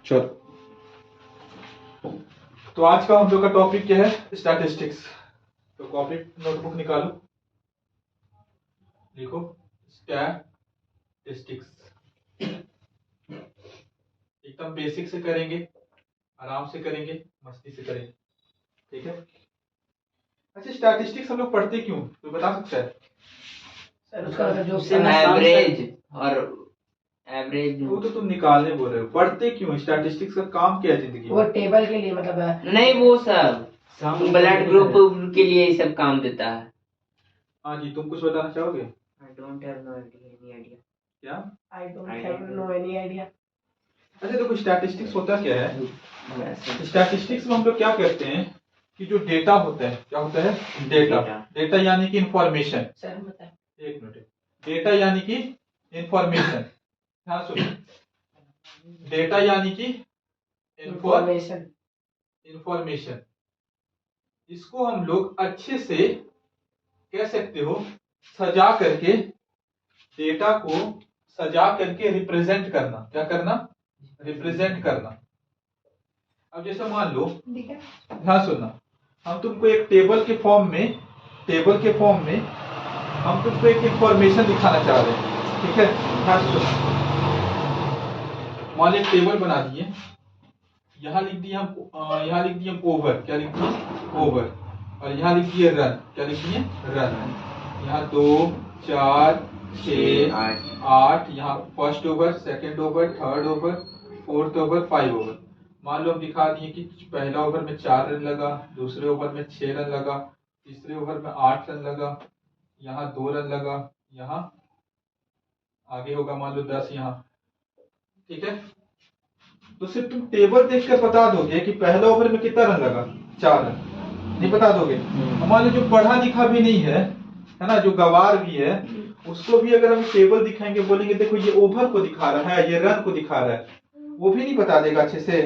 चलो, तो आज का हम लोग का टॉपिक क्या है? स्टैटिस्टिक्स। तो कॉपी नोटबुक निकालो, लिखो स्टैटिस्टिक्स। एकदम बेसिक से करेंगे, आराम से करेंगे, मस्ती से करेंगे, ठीक है? अच्छा, स्टैटिस्टिक्स हम लोग पढ़ते क्यों, तो बता सकता है? सर उसका जो एवरेज और एवरेज वो तो तुम निकालने बोल रहे हो, पढ़ते क्यों? स्टैटिस्टिक्स का काम क्या है जिंदगी वो में? टेबल के लिए मतलब नहीं, वो सब ब्लड ग्रुप के लिए ये सब काम देता है। हाँ जी, तुम कुछ बताना चाहोगे? I don't have no idea. क्या? I don't have no any idea. अच्छा देखो, स्टैटिस्टिक्स होता क्या है? स्टैटिस्टिक्स में हम लोग क्या करते हैं कि जो डेटा होता है, क्या होता है? डेटा। डेटा यानी कि इंफॉर्मेशन। सर बताए। एक मिनट। डेटा यानी कि इंफॉर्मेशन, ध्यान सुनो। डेटा यानी कि इंफॉर्मेशन। इंफॉर्मेशन। इसको हम लोग अच्छे से कह सकते हो, सजा करके, डेटा को सजा करके रिप्रेजेंट करना। क्या करना? रिप्रेजेंट करना। अब जैसे मान लो, ध्यान सुनना, हम तुमको एक टेबल के फॉर्म में हम तुमको एक इंफॉर्मेशन दिखाना चाह रहे हैं, ठीक है? ध्यान सुनना, मान लो एक टेबल बना दिए, यहाँ लिख दिए हम, यहाँ लिख दिए ओवर। क्या लिख दिए? ओवर। और यहाँ लिख दिए रन। क्या लिख दिए? रन। यहाँ 2 4 6 8, यहाँ first over, second over, third over, fourth over, 5 over. मान लो हम दिखा दिए कि पहला ओवर में 4 रन लगा, दूसरे ओवर में 6 रन लगा, तीसरे ओवर में 8 रन लगा, यहाँ 2 रन लगा, यहाँ आगे होगा मान लो 10 यहाँ, ठीक है? तो सिर्फ तुम टेबल देखकर बता दोगे कि पहला ओवर में कितना रन लगा? 4 रन। नहीं बता दोगे? मान लो जो पढ़ा लिखा भी नहीं है ना, जो गवार भी है, उसको भी अगर हम टेबल दिखाएंगे, बोलेंगे देखो ये ओवर को दिखा रहा है, ये रन को दिखा रहा है, वो भी नहीं बता देगा अच्छे से,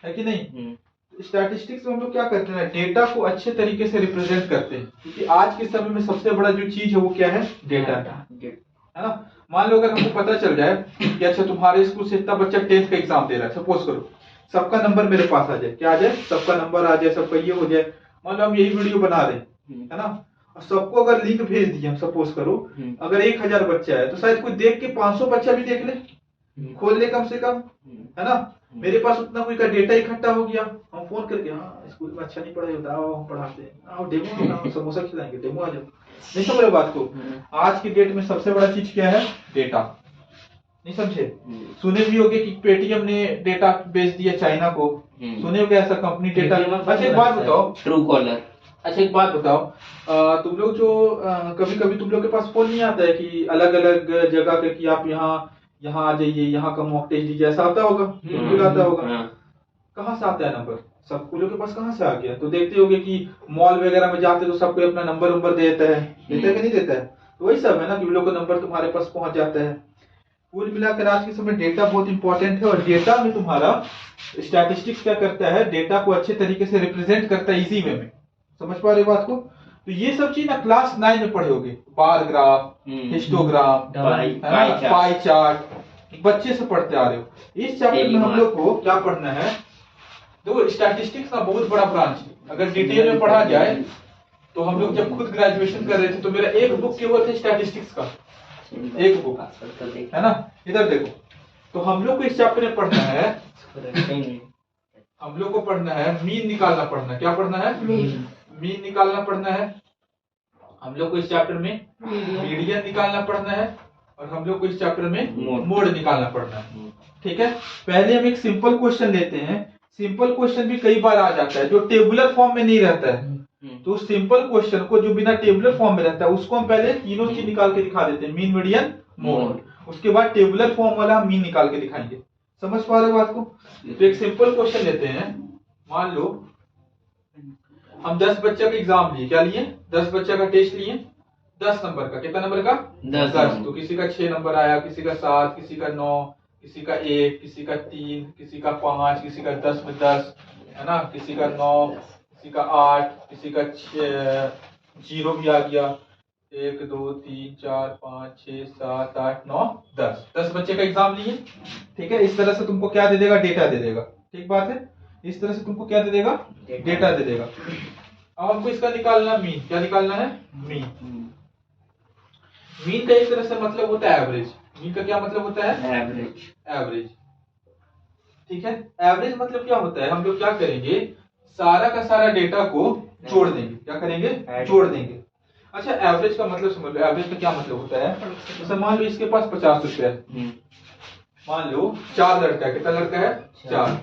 है कि नहीं? स्टैटिस्टिक्स में हम लोग क्या करते हैं? डेटा को अच्छे तरीके से रिप्रेजेंट करते हैं, क्योंकि आज के समय में सबसे बड़ा जो चीज है वो क्या है? डेटा, है ना? मान लो अगर हमको पता चल जाए कि अच्छा तुम्हारे स्कूल से इतना बच्चा 10th का एग्जाम दे रहा है, सपोज करो, सबका नंबर मेरे पास आ जाए, क्या आ जाए? सबका नंबर आ जाए, सबका ये हो जाए। मान लो हम यही वीडियो बना रहे हैं, है ना, और सबको अगर लिंक भेज दिए हम, सपोज करो अगर 1000 बच्चा है तो शायद कोई देख के 500 बच्चा भी देख ले, खोल ले कम से कम, है ना? मेरे पास उतना कोई का डेटा इकट्ठा हो गया, हम फोन करके, हाँ स्कूल में अच्छा नहीं पढ़ाई होता, आओ हम पढ़ाते हैं, आओ डेमो, आओ समोसा खिलाएंगे, डेमो आ जाओ। नहीं समझ रहे बात को? आज की डेट में सबसे बड़ा चीज क्या है? डेटा। नहीं समझे? सुने भी होगे कि पेटीएम ने डेटा बेच दिया चाइना को, सुने होगे ऐसा कंपनी डेटा। अच्छा एक बात बताओ, ट्रू कॉलर। अच्छा एक बात बताओ, तुम लोग जो कभी कभी तुम लोग के पास फोन नहीं आता है कि अलग अलग जगह के, कि आप यहाँ आ जाइए, यहाँ का मॉक टेस्ट दीजिए, ऐसा आता होगा? बिल्कुल आता होगा। कहाँ से आता है नंबर? सब लोग के पास कहाँ से आ गया? तो देखते होगे कि मॉल वगैरह में जाते तो सबको अपना नंबर देता है, देता है कि नहीं देता है? तो वही सब है ना, कि लोग का नंबर तुम्हारे पास पहुंच जाता है। कुल मिलाकर आज के समय डेटा बहुत इंपॉर्टेंट है, और डेटा में तुम्हारा स्टैटिस्टिक्स क्या करता है? डेटा को अच्छे तरीके से रिप्रेजेंट करता है इजी वे में। समझ पा रहे हो बात को? तो ये सब चीज ना क्लास 9 में पढ़े होगे, bar graph, histogram, pie chart, बच्चे से पढ़ते आ रहे हो। इस चैप्टर में हम लोग को क्या पढ़ना है? देखो स्टैटिस्टिक्स का बहुत बड़ा ब्रांच है, अगर डिटेल में पढ़ा जाए तो हम लोग जब खुद ग्रेजुएशन कर रहे थे तो मेरा एक बुक केवल था स्टैटिस्टिक्स का, एक बुक, है ना? इधर देखो, तो हम लोग को इस चैप्टर में पढ़ना है, हम लोग को पढ़ना है मीन निकालना पढ़ना है। क्या पढ़ना है? मीन निकालना पढ़ना है। हम लोग को इस चैप्टर में मीडियन निकालना पढ़ना है, और हम लोग को इस चैप्टर में मोड निकालना पड़ना है, ठीक है? पहले हम एक सिंपल क्वेश्चन लेते हैं। सिंपल क्वेश्चन भी कई बार आ जाता है जो टेबुलर फॉर्म में नहीं रहता है, तो सिंपल क्वेश्चन को जो बिना टेबुलर फॉर्म में रहता है उसको हम पहले तीनों चीज निकाल के दिखा देते हैं, मीन, मीडियन, मोड। उसके बाद टेबुलर फॉर्म वाला हम मीन निकाल के दिखाएंगे। समझ पा रहे हो बात को? तो एक सिंपल क्वेश्चन लेते हैं। मान लो हम 10 बच्चे का एग्जाम लिए, क्या लिए? 10 बच्चे का टेस्ट लिए, 10 नंबर का। कितना नंबर का? 10। तो किसी का 6 नंबर आया, किसी का 7, किसी का 9, किसी का 1, किसी का 3, किसी का 5, किसी का 10 में 10, है ना? किसी का 9, किसी का 8, किसी का 0 भी आ गया, 1 2 3 4 5 6 7 8 9 10 बच्चे का एग्जाम लिए। ठीक है, इस तरह से तुमको क्या दे देगा, डेटा दे देगा। ठीक बात है, इस तरह से तुमको क्या दे देगा, डेटा दे देगा। अब हमको इसका निकालना मीन, क्या निकालना है, मीन। मीन का एक तरह से मतलब होता है एवरेज। मीन का क्या मतलब होता है, एवरेज। एवरेज। ठीक है, एवरेज मतलब क्या होता है, हम लोग क्या करेंगे, सारा का सारा डेटा को जोड़ देंगे। क्या करेंगे, जोड़ देंगे। अच्छा, एवरेज का मतलब समझ लो, एवरेज का क्या मतलब होता है, जैसे मान लो इसके पास 50 रुपया है, मान लो 4 लड़का है, कितना लड़का है, 4,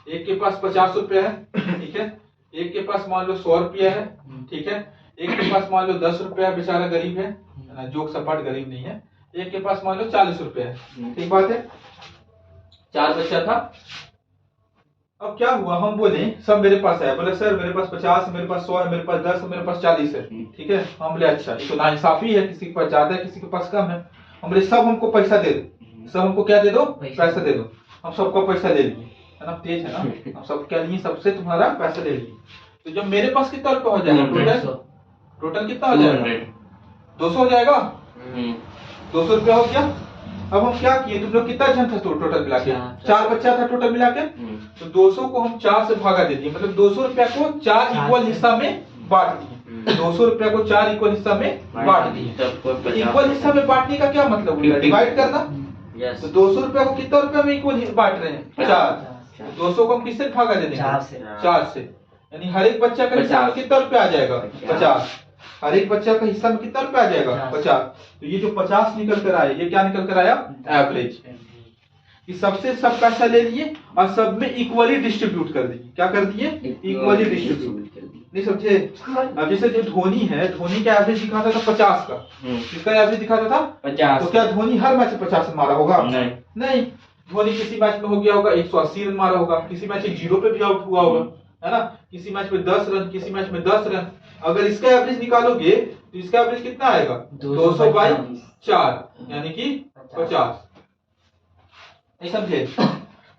एक के पास 50 रुपया है, ठीक है, एक के पास मान लो 100 रुपया है, ठीक है, एक के पास मान लो 10 रुपया, बेचारा गरीब है ना, जोक सपाट गरीब नहीं है, एक के पास मान लो 40 रुपया है। ठीक बात है, 4 बच्चा था। अब क्या हुआ, हम बोले सब मेरे पास है, बोले सर मेरे पास 50 है, मेरे पास 100 है, मेरे पास 10 है, मेरे पास 40 है। ठीक है, हम बोले अच्छा, ये तो नाइंसाफी है, किसी के पास ज्यादा है, किसी के पास कम है। हम बोले सब हमको पैसा दे दो, सब हमको क्या दे दो, पैसा दे दो। हम सबका पैसा ले लिए, है ना, तेज है ना, हम सब क्या लिए, सबसे तुम्हारा पैसा ले लिए। तो जब मेरे पास कितना रुपया हो जाएगा, टोटल टोटल कितना हो जाएगा, 200 हो जाएगा। 200 रुपया हो गया। अब हम क्या किए, तुम लोग कितना जन था टोटल मिला के, 4 बच्चा था टोटल मिला के, तो 200 को हम 4 से भागा दे दिए, मतलब 200 रुपया को 4 इक्वल हिस्सा में बांट दिए। 200 रुपया को 4 इक्वल हिस्सा में बांट दिए। इक्वल हिस्सा में बांटने का क्या मतलब होता है, डिवाइड करना। तो 200 रुपया को कितना रुपया में इक्वल बांट रहे हैं, 4। 200 को हम किससे भागा दे देंगे, 4 से, यानी हर एक बच्चा का हिस्सा में कितना रुपया आ जाएगा, 50। हर एक बच्चा का हिस्सा में कितना रुपया आ जाएगा, 50। तो ये जो 50 निकल कर आया, ये क्या निकल कर आया, एवरेज। कि सबसे सब पैसा ले लिए और सब में इक्वली डिस्ट्रीब्यूट कर दिए। क्या कर दिए, इक्वली डिस्ट्रीब्यूट। नहीं समझे, अब जैसे जो धोनी है, धोनी का एवरेज दिखाता था 50 का, किसका एवरेज दिखाता था 50। तो क्या धोनी हर मैच में 50 रन मारा होगा, नहीं। धोनी किसी मैच में हो गया होगा 180 रन मारा होगा, किसी मैच में 0 पे भी आउट हुआ होगा, है ना, किसी मैच में 10 रन, किसी मैच में 10 रन। अगर इसका एवरेज निकालोगे तो इसका एवरेज कितना आएगा, 200 बाई 4, यानी कि 50। नहीं समझे,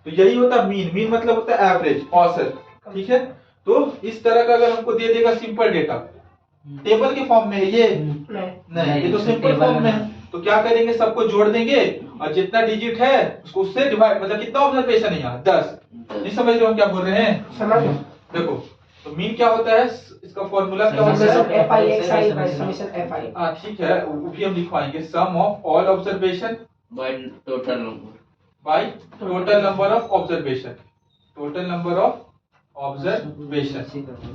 तो यही होता मीन। मीन मतलब होता है एवरेज, औसत। ठीक है, तो इस तरह का अगर हमको दे देगा सिंपल डेटा, टेबल के फॉर्म में, ये नहीं, ये तो सिंपल फॉर्म में है, तो क्या करेंगे, सबको जोड़ देंगे और जितना डिजिट है उसको उससे डिवाइड, मतलब कितना ऑब्जर्वेशन है यहाँ, 10। नहीं समझ रहे हो क्या बोल रहे हैं, समझ देखो। तो मीन क्या होता है, इसका फॉर्मूला क्या होता है, हाँ ठीक है, वो भी हम लिखवाएंगे, sum of all observation by total number, by total number of observation, total number of observation.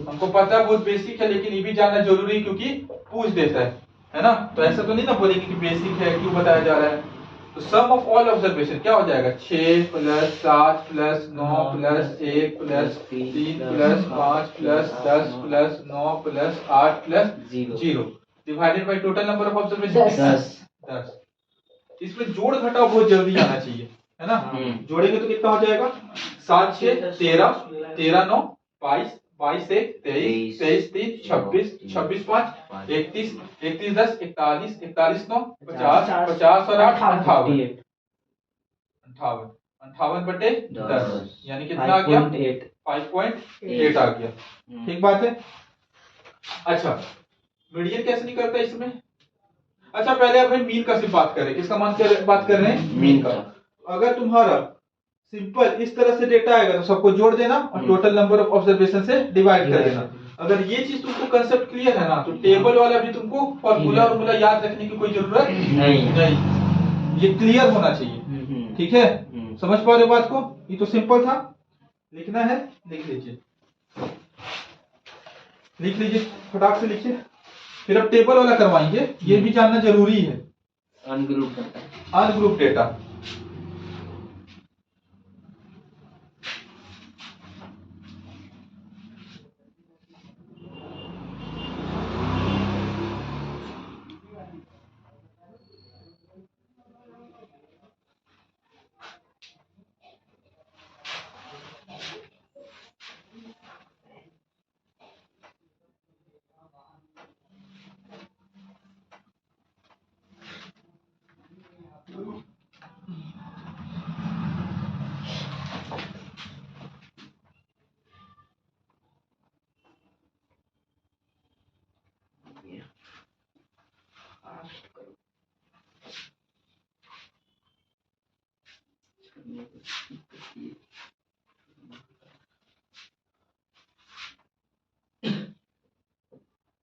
हमको पता है बहुत बेसिक है, लेकिन ये भी जानना जरूरी है क्योंकि पूछ देता है ना। तो ऐसा तो नहीं ना बोलेंगे कि बेसिक है, क्यों बताया जा रहा है। तो सम ऑफ ऑल ऑब्जर्वेशन क्या हो जाएगा, 6 + 7 + 9 + 1 + 3 + 5 + 10 + 9 + 8 + 0 divided by total number of observation 10। इसमें जोड़ घटाव बहुत जल्दी आना चाहिए, है ना। जोड़ेंगे तो कितना हो जाएगा, 7 6 13, 13 9 22, 22 1 23, 23 3 26, 26 5 31, 31 10 41, 41 9 50, 50 और 8 58, 58 बटे 10, यानी कितना आ गया, 5.8 आ गया। ठीक बात है। अच्छा, मीडियन कैसे निकलता है इसमें। अच्छा, पहले अब मीन का सिर्फ बात करें, किसका बात कर रहे हैं, मीन का। अगर तुम्हारा सिंपल इस तरह से डेटा आएगा तो सबको जोड़ देना और टोटल नंबर ऑफ ऑब्जर्वेशन से डिवाइड कर देना। अगर ये चीज तुमको कंसेप्ट क्लियर है ना, तो टेबल वाला भी तुमको फॉर्मूला याद रखने की कोई जरूरत नहीं, ये क्लियर होना चाहिए। ठीक है, समझ पा रहे हो बात को, ये तो सिंपल था। लिखना है, लिख लीजिए, लिख लीजिए, फटाक से लिखिए। फिर अब टेबल वाला करवाएंगे, ये भी जानना जरूरी है, अनग्रुप डेटा।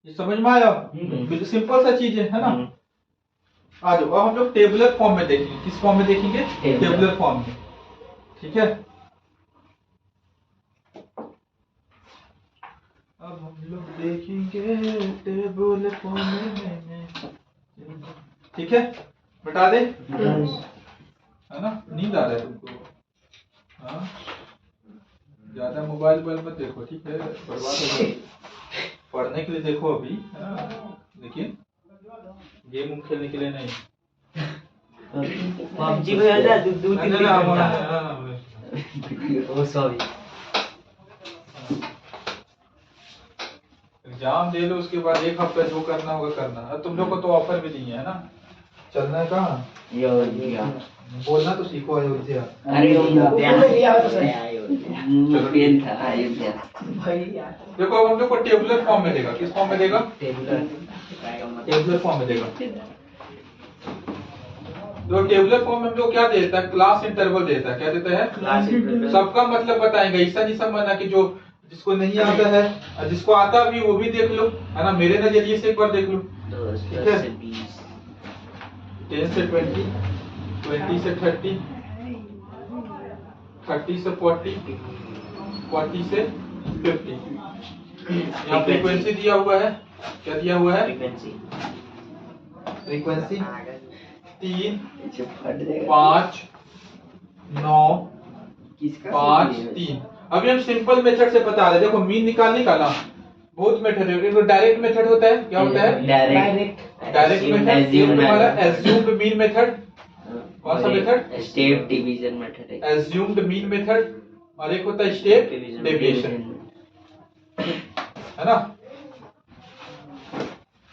ये समझ में आया? बिल्कुल सिंपल सा चीज है ना? आ जाओ, अब हम लोग टेबुलर फॉर्म में देखेंगे। किस फॉर्म में देखेंगे? टेबुलर फॉर्म में। ठीक है, अब हम लोग देखेंगे टेबुलर फॉर्म में। ठीक है, बता दे, है ना? नींद आ रहा है तुमको? हाँ, ज्यादा मोबाइल मत देखो, ठीक है? बर्बाद हो जाएगी। पढ़ने के लिए देखो अभी, लेकिन गेम खेलने के लिए नहीं। पबजी में है दो तीन ओ सॉरी। एग्जाम दे लो, उसके बाद एक हफ्ता जो करना होगा करना। अब तुम लोग को तो ऑफर भी नहीं है ना? चलना है कहाँ? बोलना तो सीखो। अयोध्या। देखो, अब हम लोग को टेबुलर फॉर्म में देगा। किस फॉर्म में देगा? टेबुलर फॉर्म में देगा। तो टेबुलर फॉर्म में हम लोग क्या देता है? क्लास इंटरवल देता है। क्या देता है? सबका मतलब बताएंगे। ऐसा नहीं समझना कि जो जिसको नहीं आता है और जिसको आता भी वो भी देख लो, है ना? मेरे नजरिए से एक बार देख लो। ठीक है, 10 से 20, 20 से 30, 30 से 40, 40 से 50। यहाँ फ्रीक्वेंसी दिया हुआ है। क्या दिया हुआ है? फ्रीक्वेंसी 3, 5, 9, 5, 3। अभी हम सिंपल मेथड से बता रहे हैं। देखो, मीन निकालने का ना बहुत मेथड है। एक डायरेक्ट मेथड होता है। क्या होता है? Direct method. ये तुम्हारा एज्यूम्ड मीन मेथड। कौन सा मेथड? स्टेप डिवीजन मेथड है। Assumed mean method. और एक होता है स्टेप डेविएशन, है ना?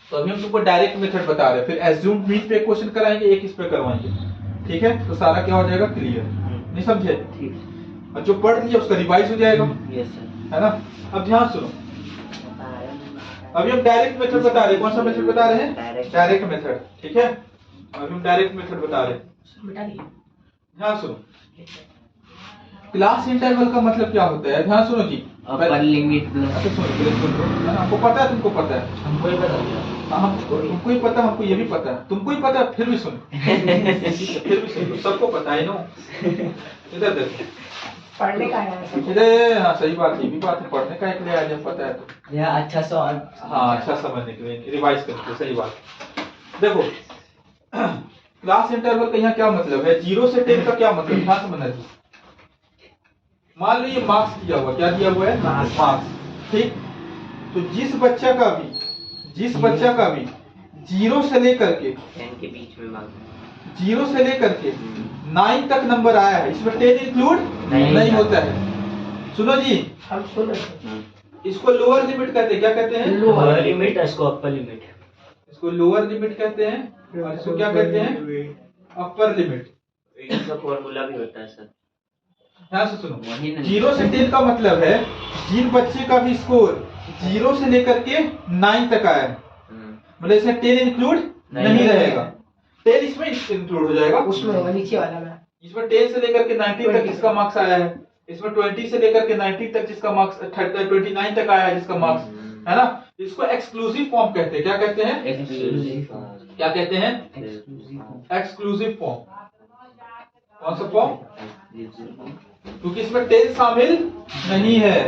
तो अभी हम तुमको डायरेक्ट मेथड बता रहे हैं। फिर एज्यूम्ड मीन पे क्वेश्चन कराएंगे, एक इस पे करवाएंगे। ठीक है, तो सारा क्या हो जाएगा? क्लियर। नहीं समझे? और जो पढ़ लिया उसका रिवाइज हो जाएगा। है ना? अब ध्यान सुनो, अभी हम डायरेक्ट मेथड बता रहे हैं। कौन सा मेथड बता रहे हैं? Direct method. ठीक है, अभी हम डायरेक्ट मेथड बता रहे हैं। ध्यान सुनो, क्लास इंटरवल का मतलब क्या होता है? ध्यान सुनो जी। Upper limit. अच्छा सुनो, पहले सुन लो, है ना? आपको पता है? तुमको पता है? हमको ही पता है। तुमको ही पता, हमको ये भी पता है। तुमको ही पता है, फिर भी सुनो। फिर भी सुन लो, सबको पता है। नो, इधर देखो, पढ़ने का है इधर। हाँ, सही बात है, ये भी बात है। पढ़ने का एक लिए आ जब पता है तो यह अच्छा सवाल। हाँ, अच्छा समझने के लिए रिवाइज करके। सही बात। देखो, क्लास इंटरवल का यहाँ क्या मतलब है? 0 से 10 का क्या मतलब? ध्यान समझना जी। मान लो ये मार्क्स दिया हुआ। क्या दिया हुआ है? मार्क्स। ठीक, तो जिस बच्चा का भी 0 से लेकर के 10 के बीच में मार्क्स, 0 से लेकर के 9 तक नंबर आया है, इसमें 10 इंक्लूड नहीं होता है। सुनो जी, हम सुन रहे इसको लोअर लिमिट कहते हैं। क्या कहते हैं? लोअर लिमिट, इसको अपर लिमिट। इसको लोअर लिमिट कहते हैं और इसको क्या कहते हैं? Upper limit. इसका फॉर्मूला भी होता है सर। ध्यान से सुनो, 0 से 10 का मतलब है जिन बच्चे का भी स्कोर 0 से लेकर के 9 तक आया है, मतलब इसमें 10 इंक्लूड नहीं रहेगा। 10 इसमें इंक्लूड हो जाएगा, उसमें होगा नीचे वाला में। इसमें 10 से लेकर के 19 तक जिसका मार्क्स आया है, इसमें 20 से लेकर के 19 तक जिसका मार्क्स 29 तक आया है जिसका मार्क्स, है ना? इसको एक्सक्लूसिव फॉर्म कहते हैं। क्या कहते हैं? क्या कहते हैं? Exclusive form. कौन सा फॉर्म? क्योंकि इसमें 10 शामिल नहीं है,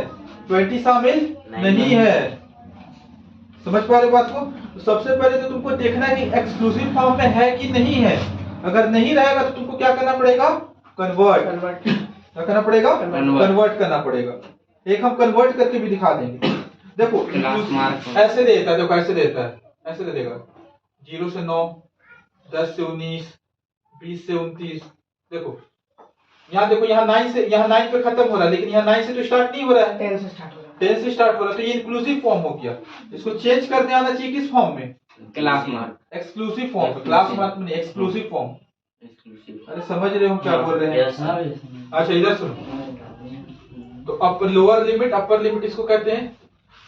20 शामिल नहीं है। समझ पा रहे बात को? तो सबसे पहले तो तुमको देखना है कि एक्सक्लूसिव फॉर्म में है कि नहीं है। अगर नहीं रहेगा तो तुमको क्या करना पड़ेगा? कन्वर्ट। क्या करना पड़ेगा? कन्वर्ट करना पड़ेगा। एक हम कन्वर्ट करके भी दिखा देंगे। देखो, ऐसे देता है। देखो, ऐसे देता है, ऐसे दे देगा 0 से 9, 10 से 19, 20 से 29। देखो यहाँ, देखो यहाँ 9 पे खत्म हो रहा है, लेकिन यहाँ 9 से तो स्टार्ट नहीं हो रहा है, 10 से स्टार्ट हो रहा है। 10 से स्टार्ट हो रहा है। तो ये इंक्लूसिव फॉर्म हो गया। इसको चेंज करने आना चाहिए किस फॉर्म में? Class mark. Exclusive form. Class mark में एक्सक्लूसिव फॉर्म। अरे समझ रहे हो क्या बोल रहे हैं? अच्छा, इधर सुनो। तो upper lower limit, upper limit इसको कहते हैं।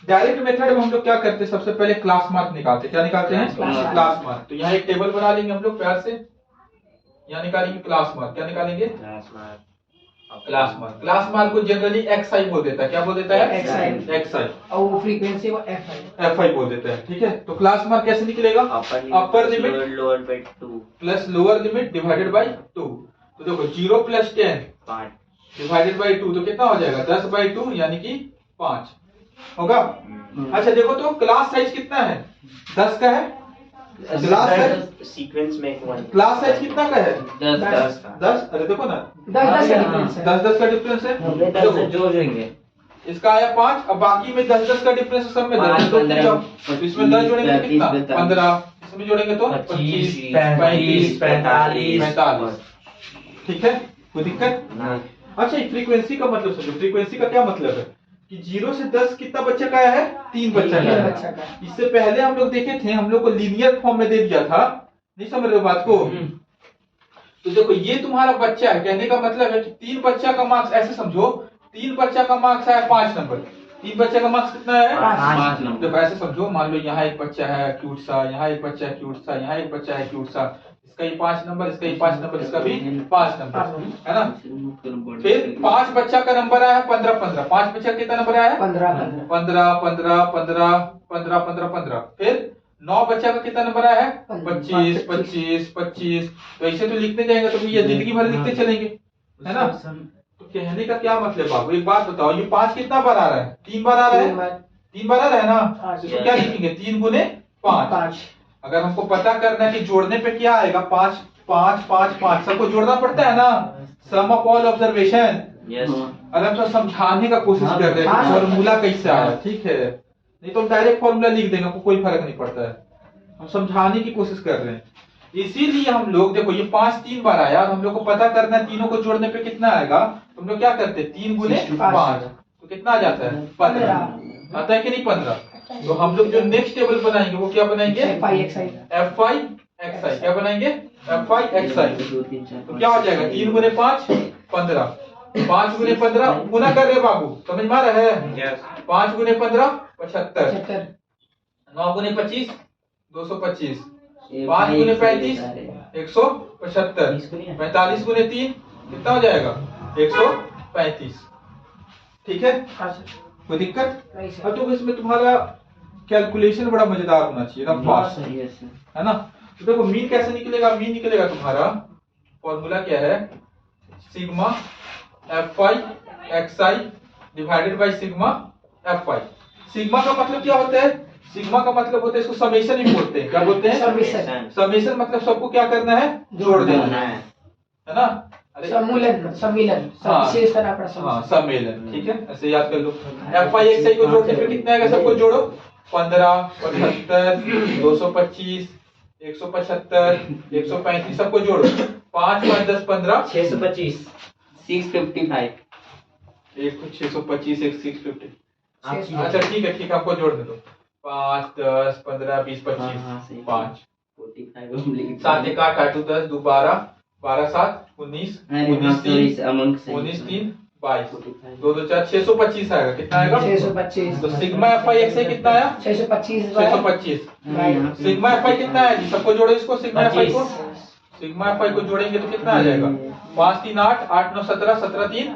डायरेक्ट मेथड में हम लोग क्या करते हैं? सबसे पहले क्लास मार्क निकालते हैं। क्या निकालते हैं? Class mark. तो यहाँ एक टेबल बना लेंगे हम लोग प्यार से। यहाँ निकालेंगे क्लास मार्क। क्या निकालेंगे? क्लास मार्क को जनरली एक्स आई बोल देता है। क्या बोल देता है? XI। एक्स आई। और वो फ्रीक्वेंसी को FI। एफ आई बोल देता है। ठीक है, तो क्लास मार्क कैसे निकलेगा? Upper limit lower by 2 plus lower limit divided by 2। तो देखो 0 प्लस 10 5 डिवाइडेड बाई 2 तो कितना हो जाएगा? 10/2 यानी कि 5 होगा। अच्छा देखो तो क्लास साइज कितना है? 10 का है। क्लास साइज सीक्वेंस में 1 क्लास साइज कितना का है? 10 10। अरे देखो ना 10 का डिफरेंस है। 10 का डिफरेंस है। हमने 10 देखो, जोड़ेंगे। इसका आया 5, अब बाकी में 10 का डिफरेंस है, सब में 10 तो इसमें 10 जोड़ेंगे तो कितना? 15। इसमें जोड़ेंगे तो 25 35 45। ठीक है, कोई दिक्कत? अच्छा, फ्रीक्वेंसी का मतलब समझो। फ्रीक्वेंसी का क्या मतलब है कि 0 से 10 कितना बच्चा का आया है? 3 बच्चा का बच्चा है। का। इससे पहले हम लोग देखे थे, हम लोग को लीनियर फॉर्म में दे दिया था। नहीं समझ रहे हो बात को? तो देखो ये तुम्हारा बच्चा है, कहने का मतलब है कि 3 बच्चा का मार्क्स, ऐसे समझो 3 बच्चा का मार्क्स आया 5 नंबर। 3 बच्चा का मार्क्स कितना है? 5 नंबर। देखो ऐसे समझो, मान लो यहाँ एक बच्चा है क्यूट सा, यहाँ एक बच्चा है क्यूट सा, यहाँ एक बच्चा है क्यूट सा, इसका ही 5 नंबर, इसका ही 5 नंबर, इसका भी 5 नंबर, है ना। फिर 5 बच्चा का नंबर आया है 15। 5 बच्चा का कितना नंबर आया है? 15। फिर 9 बच्चा का कितना नंबर आया है? 25। तो ऐसे तो लिखते जाएंगे तो भैया जिंदगी भर लिखते चलेंगे, है ना। तो कहने का क्या मतलब बाबू, एक बात बताओ, ये 5 कितना बार आ रहा है? 3 बार आ रहा है। 3 बार आ रहा है ना, तो इसको क्या लिखेंगे? 3 गुने 5। अगर हमको पता करना है कि जोड़ने पे क्या आएगा, 5 5 5 5 सबको जोड़ना पड़ता है ना, सम ऑफ ऑल ऑब्जर्वेशन। अगर हम तो समझाने का कोशिश कर रहे हैं कि फॉर्मूला कैसे आया, ठीक है, नहीं तो डायरेक्ट फॉर्मूला लिख देंगे, कोई फर्क नहीं पड़ता है। हम समझाने की कोशिश कर रहे हैं, इसीलिए हम लोग देखो ये 5 3 बार आया और हम लोग को पता करना है तीनों को जोड़ने पे कितना आएगा। तो हम लोग क्या करते हैं? 3 गुने 5 तो कितना आ जाता है? 15 आता है कि नहीं? 15। तो हम लोग जो नेक्स्ट टेबल बनाएंगे वो क्या बनाएंगे? FI XI। क्या बनाएंगे? FI XI। तो क्या हो जाएगा? 3 गुने 5 15। 5 गुने 15 गुना कर रहे बाबू, समझ में आ रहा है? 5 गुने 15 75। 9 गुने 25 225। 5 गुने 35 175। 45 गुने 3 कितना हो जाएगा? 135। ठीक है, कोई दिक्कत? अब तो इसमें तुम्हारा कैलकुलेशन बड़ा मजेदार होना चाहिए ना, फास्ट, है ना। तो देखो मीन कैसे निकलेगा? मीन निकलेगा तुम्हारा, फॉर्मूला क्या है? Sigma FI XI divided by sigma FI। Sigma का मतलब क्या होता है? सिग्मा का मतलब होता है, इसको समेशन भी बोलते हैं। क्या बोलते हैं? समेशन मतलब सबको क्या करना है? जोड़ देना है ना। अरे सम्मिलन। हाँ सम्मेलन, ठीक है, ऐसे याद कर लो। FI XI को जोड़ने पे कितना आएगा? सबको जोड़ो। 15 75 225 175 135 सबको जोड़ो। 5 5 10 15 625 655 एक 625 एक 650। अच्छा ठीक है, आपको जोड़ने दो। 5 10 15 20 25 5 7 1 8 8 10 2 12 12 7 19 19 3 22 2 2 4 625 आएगा। कितना आएगा? 625। तो सिग्मा FI XI कितना आया? 625। सिग्मा FI कितना है जी? सबको जोड़ो इसको। सिग्मा FI को, सिग्मा FI को जोड़ेंगे तो कितना आ जाएगा? 5 3 8 8 9 17 17 3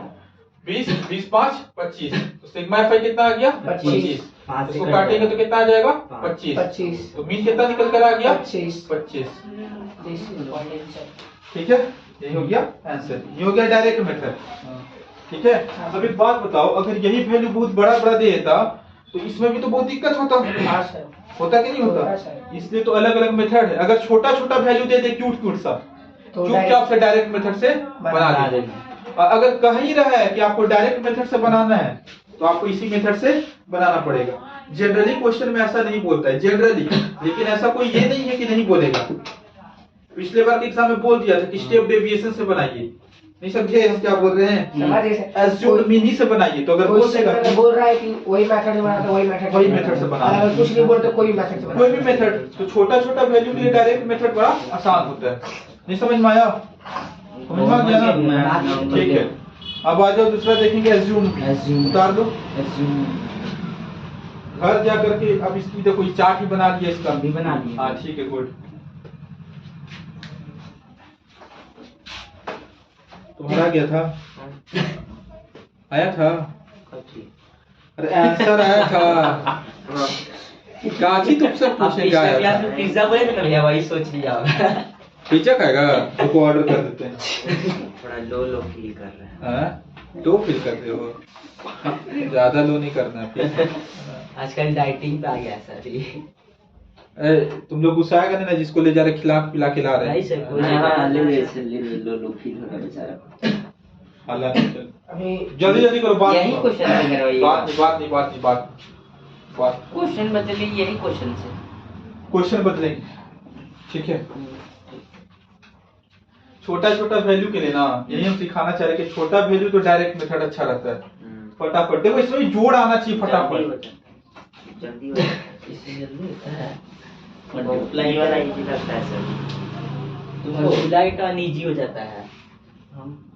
20 20 5 25। तो सिग्मा FI कितना आ गया? 25। इसको काटेंगे तो कितना आ जाएगा? 25। तो मीन कितना निकल कर आ गया? 25। ठीक है, यही हो गया आंसर, ये हो गया डायरेक्ट मेथड। ठीक है, अब एक बात बताओ, अगर यही वैल्यू बहुत बड़ा बड़ा दे देता तो इसमें भी तो बहुत दिक्कत होता कि नहीं होता? इसलिए तो अलग अलग मेथड है। अगर छोटा छोटा वैल्यू दे दे क्यूट सा, चुपचाप से डायरेक्ट मेथड से बना देना। अगर कह ही रहा है कि आपको डायरेक्ट मेथड से बनाना है तो आपको इसी मेथड से बनाना पड़ेगा। जनरली क्वेश्चन में ऐसा नहीं बोलता है जनरली, लेकिन ऐसा कोई ये नहीं है कि नहीं बोलेगा। पिछले बार के एग्जाम में बोल दिया था कि स्टेप डेविएशन से बनाइए, नहीं समझे हम क्या बोल रहे हैं? एज्यूम्ड मीन ही से बनाइए। तो अगर बोल रहा है कि वही मेथड से बनाना, वही मेथड से बनाना, अगर कुछ नहीं बोलते कोई मेथड से बनाना, कोई भी मेथड। तो छोटा छोटा वैल्यू के लिए डायरेक्ट मेथड बड़ा आसान होता है। नहीं समझ में आया? समझ में आ गया ना? ठीक है, अब आ जाओ दूसरा देखेंगे, एज्यूम। उतार दो घर जा करके। अब इसकी देखो चार्ट ही बना लिया, इसका भी बना लिया। हाँ ठीक है, गुड। तुम्हारा गया था आया था? अरे आंसर आया था। काची तुमसे पूछने क्या आया था? पिज्जा बोले ना भैया, वही सोच लिया होगा। पिज्जा खाएगा? तो ऑर्डर कर देते हैं। थोड़ा लो फील कर रहा है। हाँ, लो फील कर रहे हो? ज्यादा लो नहीं करना है। आजकल डाइटिंग पे आ गया सर ये। तुम लोग गुस्सा आएगा ना जिसको ले जा रहे खिला खिला रहे नहीं सर, कोई लो फील हो रहा है बेचारा। हालांकि अभी जल्दी करो, बात यही क्वेश्चन बात क्वेश्चन बदले, यही क्वेश्चन से क्वेश्चन बदलेंगे, ठीक है? छोटा वैल्यू के लिए ना यही हम सिखाना चाह रहे हैं कि छोटा वैल्यू तो डायरेक्ट मेथड अच्छा रहता है। फटाफट देखो, इसमें जोड़ आना चाहिए फटाफट। जल्दी होता है, इससे जल्दी होता है। मल्टीप्लाई वाला इजी लगता है सर, तो मल्टीप्लाई का इजी हो जाता है। हम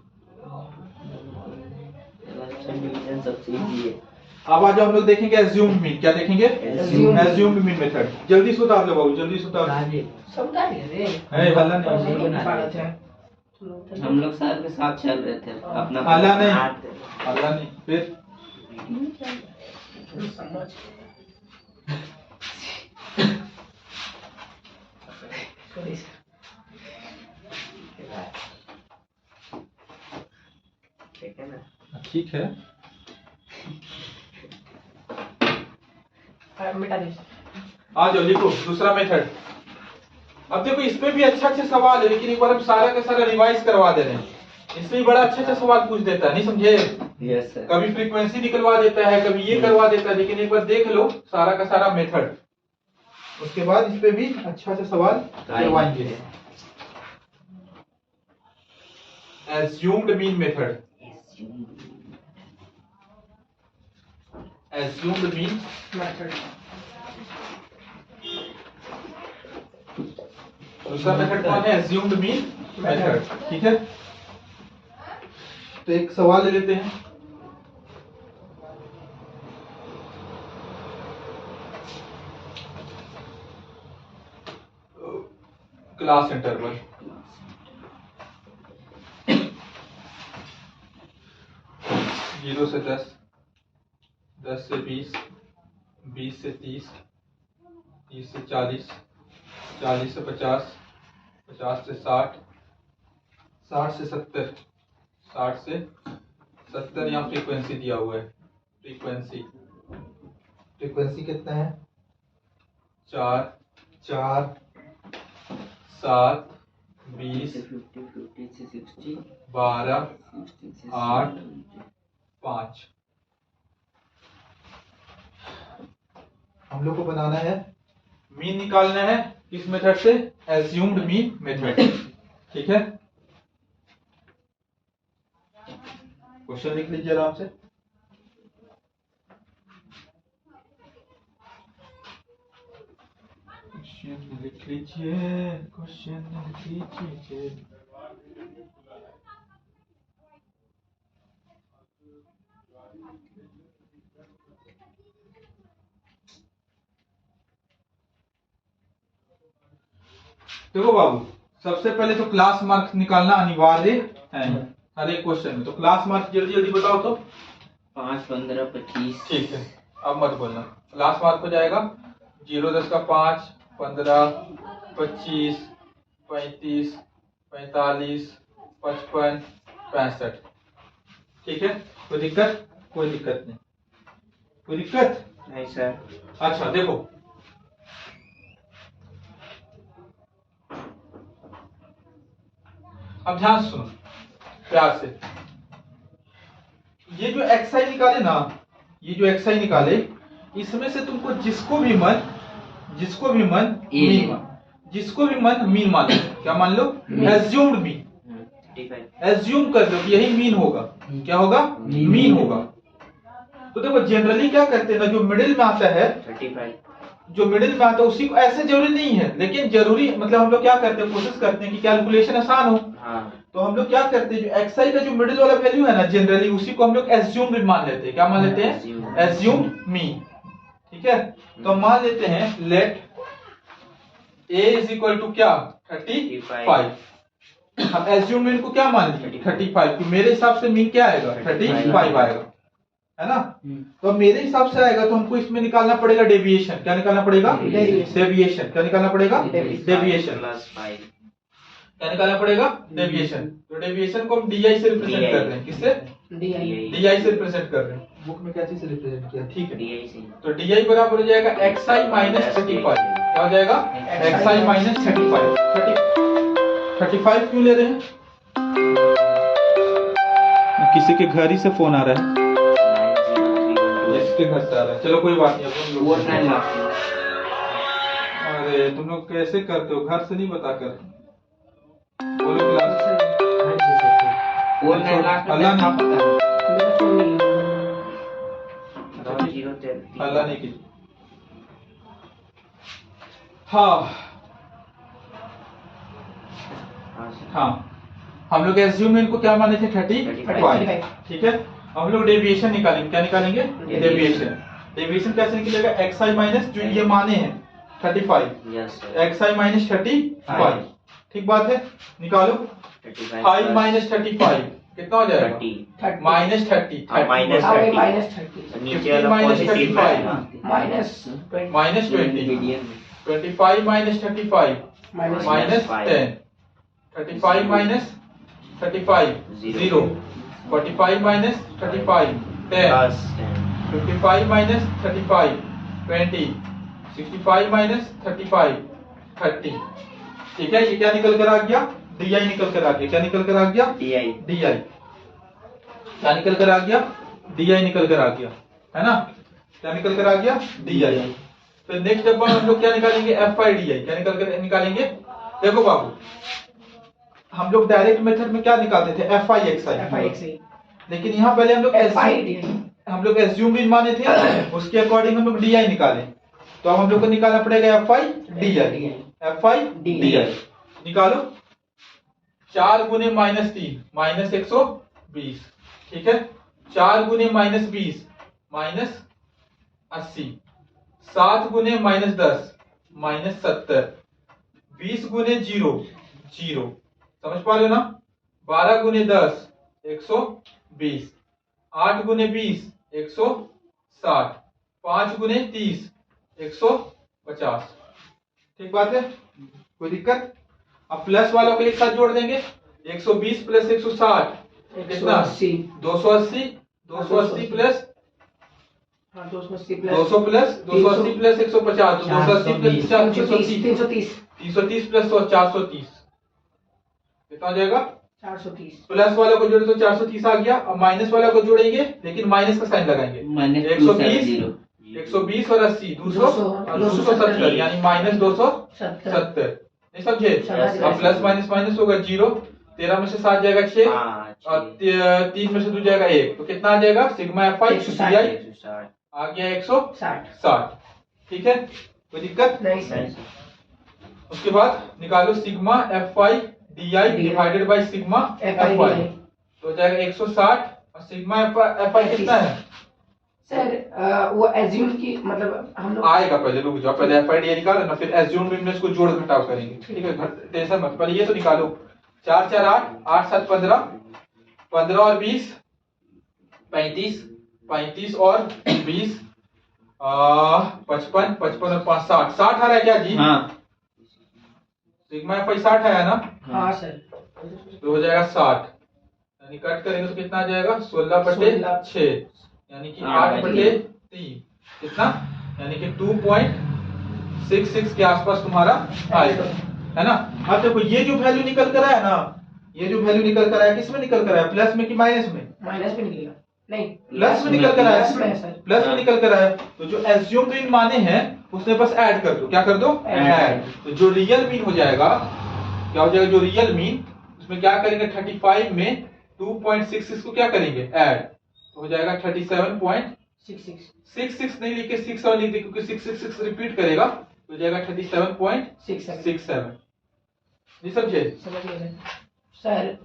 डिवीजन सबसे इजी है। अब आज हम लोग देखेंगे एज्यूम्ड मीन। क्या देखेंगे? Assumed mean method. जल्दी से उतार लो बाबू, जल्दी से उतार सब उतार लिए रे। हल्ला नहीं, हम लोग साथ में साथ चल रहे थे अपना। हल्ला नहीं फिर ठीक है। मिटा दे। आ जाओ, लिखो दूसरा मेथड। अब देखो इसमें भी अच्छे सवाल है, लेकिन एक बार हम सारा का सारा रिवाइज करवा दे रहे हैं। इसमें बड़ा अच्छे सवाल पूछ देता है, नहीं समझे? Yes sir. कभी फ्रीक्वेंसी निकलवा देता है, कभी ये करवा देता है, लेकिन एक बार देख लो सारा का सारा मेथड, उसके बाद इस पे भी अच्छा सवाल करवाएंगे। Assumed mean method. Assumed mean method. दूसरा मेथड कौन है? एज्यूम्ड मीन मेथड, ठीक है? तो एक सवाल ले लेते हैं। क्लास इंटरवल 0 से 10, 10 से 20, 20 से 30, 30 से 40, 40 से 50, 50 से 60, 60 से 70, 60 से 70। यहाँ फ्रीक्वेंसी दिया हुआ है। फ्रीक्वेंसी कितना है? 4, 4, 7, 20, 12, 8, 5। हम लोग को बनाना है, मीन निकालना है किस मेथड से? एज्यूम्ड मीन मेथड, ठीक है? क्वेश्चन लिख लीजिए आराम से। क्वेश्चन लिख लीजिए। देखो बाबू, सबसे पहले तो क्लास मार्क्स निकालना अनिवार्य है हर एक क्वेश्चन में। तो क्लास मार्क्स जल्दी बताओ तो। 5, 15, 25। ठीक है, अब मत बोलना। क्लास मार्क हो जाएगा 0, 10 का 5, 15, 25, 35, 45, 55, 65। ठीक है, कोई दिक्कत? कोई दिक्कत नहीं। कोई दिक्कत नहीं सर। अच्छा देखो, अब ध्यान सुनो प्यार से। ये जो एक्सआई निकाले ना, ये जो एक्सआई निकाले, इसमें से तुमको जिसको भी मन मीन मान लो। क्या मान लो? Assumed mean. एज्यूम कर लो कि यही मीन होगा। क्या होगा? मीन होगा। तो देखो जनरली क्या करते हैं ना, जो मिडिल में आता है, 35, जो मिडिल में आता है उसी को, ऐसे जरूरी नहीं है, लेकिन जरूरी मतलब हम लोग क्या करते हैं, कोशिश करते हैं कि कैलकुलेशन आसान हो। तो हम लोग क्या करते हैं, जो एक्सआई का जो मिडिल वाला वैल्यू है ना, जनरली उसी को हम लोग एज्यूम्ड मान लेते हैं। क्या मान लेते हैं? Assumed mean. ठीक है, तो मान लेते हैं let A is equal to क्या? 35। हम एज्यूम मीन को क्या मान लेंगे 35, कि मेरे हिसाब से मीन क्या आएगा 35 आएगा, है ना। तो मेरे हिसाब से आएगा तो हमको इसमें निकालना पड़ेगा डेविएशन। क्या निकालना पड़ेगा? डेविएशन। क्या निकालना पड़ेगा? डेविएशन। क्या निकालना पड़ेगा? डेविएशन। तो डेविएशन को हम DI से रिप्रेजेंट कर रहे हैं। किससे? DI से रिप्रेजेंट कर रहे हैं। बुक में क्या चीज से रिप्रेजेंट किया? ठीक है, तो DI बराबर हो जाएगा XI माइनस 35। क्या हो जाएगा? XI माइनस 35 क्यों ले रहे हैं? किसी के घर ही से फोन आ रहा है, इसके घर से आ रहा है। चलो कोई बात नहीं, अपन लोग अरे तुम लोग कैसे करते हो? घर से नहीं बता कर बोलो क्लास। अल्लाह नहीं की। हाँ, हम लोग एज्यूम इनको क्या माने थे 35, ठीक है। हम लोग डेविएशन निकालेंगे। क्या निकालेंगे? डेविएशन। डेविएशन कैसे निकलेगा? XI माइनस जो ये माने हैं 35, XI माइनस 35, ठीक बात है। निकालो 5 माइनस 35 कितना हो जाएगा? Minus 30 minus 35 minus 20 25 minus 35 minus 10 35 minus 35 0 45 minus 35 10 55 minus 35 20 65 minus 35 30, ठीक है। ये क्या निकल कर आ गया? DI निकल कर आ गया। क्या निकल कर आ गया? DI। क्या निकल कर आ गया? DI निकल कर आ गया, है ना। क्या निकल कर आ गया? DI। फिर नेक्स्ट स्टेप में हम लोग क्या निकालेंगे? FI/DI। क्या निकल कर निकालेंगे? देखो बाबू, हम लोग डायरेक्ट मेथड में क्या निकालते थे? FI/XI। लेकिन यहाँ पहले हम लोग एज्यूम माने थे, उसके अकॉर्डिंग हम लोग DI निकाले। तो अब हम लोग को निकालना पड़ेगा FI/DI। FI/DI निकालो। 4 गुने माइनस 3 माइनस 120, ठीक है। 4 गुने माइनस 20 माइनस 80, 7 गुने माइनस 10 माइनस 70, 20 गुने 0 0, समझ पा रहे हो ना। 12 गुने 10 120, 8 गुने 20 160, 5 गुने 30 150, ठीक बात है। कोई दिक्कत? अब प्लस वालों को एक साथ जोड़ देंगे। 120 प्लस 160 कितना? 280 280 प्लस 200 प्लस 280 प्लस 150 तो 280 प्लस 330 प्लस 430 कितना हो जाएगा? 430। प्लस वालों को जोड़े तो 430 आ गया। अब माइनस वाला को जोड़ेंगे, लेकिन माइनस का साइन लगाएंगे। 120 और 80 270, यानी माइनस 270, नहीं समझे। अब प्लस माइनस माइनस होगा 0, 13 में से 7 जाएगा 6 और 3 में से 2 जाएगा 1, तो कितना आ जाएगा? सिग्मा FI आ गया 160, ठीक है। कोई दिक्कत नहीं। उसके बाद निकालो sigma FI/DI divided by sigma FI, तो हो जाएगा 160 और सिग्मा FI कितना है? सर वो एज्यूम की मतलब हम लोग आएगा, पहले रुक जाओ, पहले FI/DI निकालो ना, फिर एज्यूम में इसको जोड़ घटाव करेंगे, ठीक है। टेंशन मत, पहले ये तो निकालो। 4 4 8 8 7 15 15 और 20 35 35 और 20 55 55 और 5 60 60 आ रहा है क्या जी? हाँ। सिग्मा FI 60 आया ना? हाँ सर। तो हो जाएगा 60, यानी कट करेंगे तो कितना आ जाएगा? 16/6, यानी कि 8/3 कितना? यानी कि 2.66 के आसपास तुम्हारा आएगा, है ना। अब देखो ये जो वैल्यू निकल कर आया ना, ये जो वैल्यू निकल कर आया किस में निकल कर आया? प्लस में कि माइनस में? माइनस में निकलेगा। नहीं, प्लस में निकल कर आया। प्लस में निकल कर आया, तो जो एज्यूम मीन माने हैं उसमें बस ऐड कर दो। क्या कर दो? ऐड। तो जो रियल मीन हो जाएगा, क्या हो जाएगा? जो रियल मीन उसमें क्या करेंगे? 35 में 2.66 को क्या करेंगे? ऐड, तो हो जाएगा 37.66 नहीं लिख के 67 लिख दे, क्योंकि 666 रिपीट करेगा तो हो जाएगा 37.67। नहीं समझे? समझ गए सर।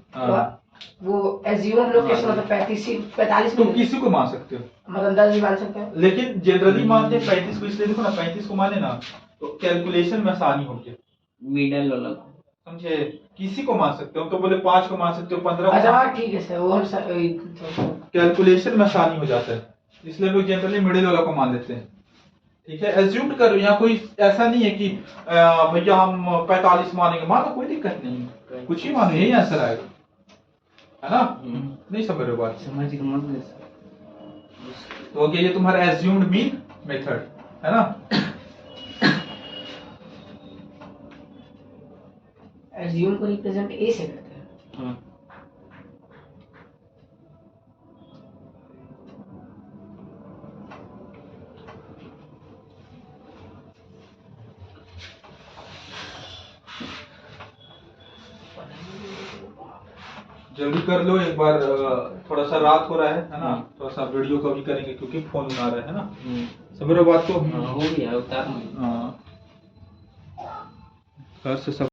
वो एज्यूम लोकेशन मतलब 45 तुम किसी को मान सकते हो, मतलब अंदाजा मान सकते हैं, लेकिन जनरली मानते हैं 35 को। इसलिए देखो ना, 35 को माने ना तो कैलकुलेशन में आसानी होगी। मिडल वाला समझे? किसी को मान सकते हो, हम तो बोले 5 को मान सकते हो, 15 अच्छा को। हाँ ठीक है सर, और कैलकुलेशन में आसानी हो जाता है, इसलिए लोग जनरली मिडिल वाला को मान लेते हैं। ठीक है, एज्यूम करो, यहाँ कोई ऐसा नहीं है कि भैया हम 45 मानेंगे, मानो कोई दिक्कत नहीं है, कुछ ही मानो, यही आंसर आएगा, है ना? नहीं समझ रहे हो बात? समझ गए। तो ओके, ये तुम्हारा एज्यूम्ड मीन मेथड है ना? एज्यूम को रिप्रेजेंट ए से करते हैं। जल्दी कर लो एक बार, थोड़ा सा रात हो रहा है ना? थोड़ा सा वीडियो को भी करेंगे क्योंकि फोन आ रहा है ना? समझ रहे हो बात को? हो गया उतार। हाँ, घर से सब